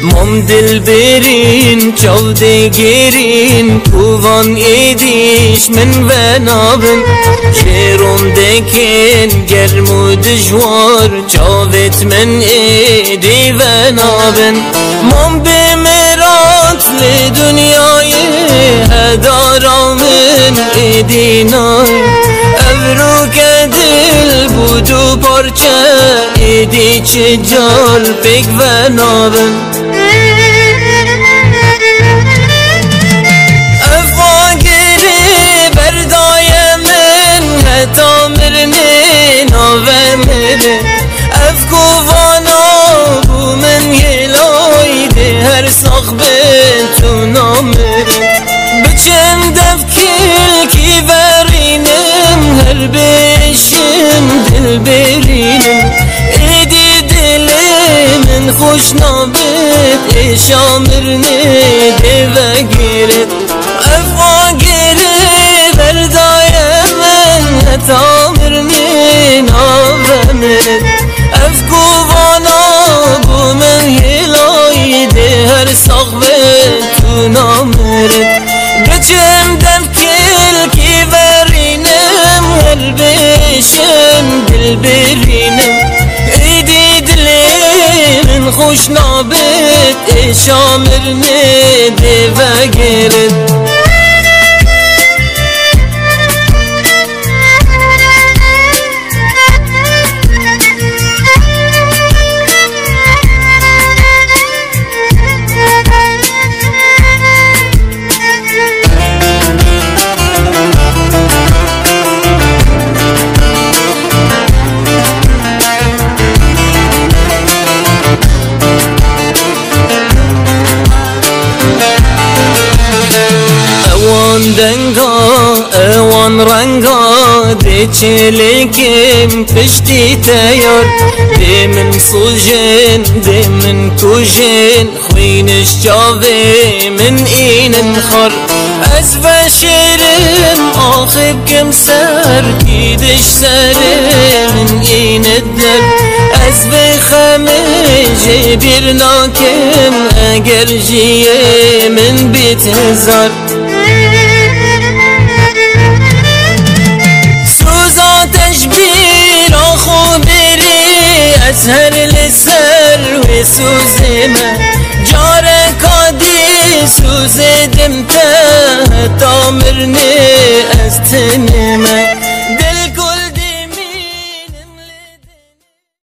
مام دل برین چاوده گرین کووان ایدیش من و نابن شیرم دکن گرم و دجوار چاوت من ایدی و نابن مام بمرات لدنیای هدارا من ایدی نای ابروک دل بودو پارچه ایدی چه جال بگ و نابن افاگری بردای من هتا مرنی ناوه مره افکوانا بو من یلای ده هر ساق تو نامره بچند افکل کی برینم هر بشم دل برینم ایدی دل من خوش نابد اشامرنه ده و گیرد افاگره بردای من هتا مرنه ناوه مرد افکوانا بو من یلای ده هر ساق تو نامرد بچم دفکل کی برینم هر بشم دل برینم ایدی دلی من خوش نابد اشامرنه ده و گرد دنگا اوان رنگا دی چلیکم پشتی تیار دی من سوژن دی من کوژن خوینش جاوه من این انخار از بشرم آخب کم سر کیدش سر من این الدر از بخمه جبیر ناکم اگر جیه من بیت هزار تشبیر آخو بری از هر لسر و سوزمه جار کادی سوزدم تا مرنه از تن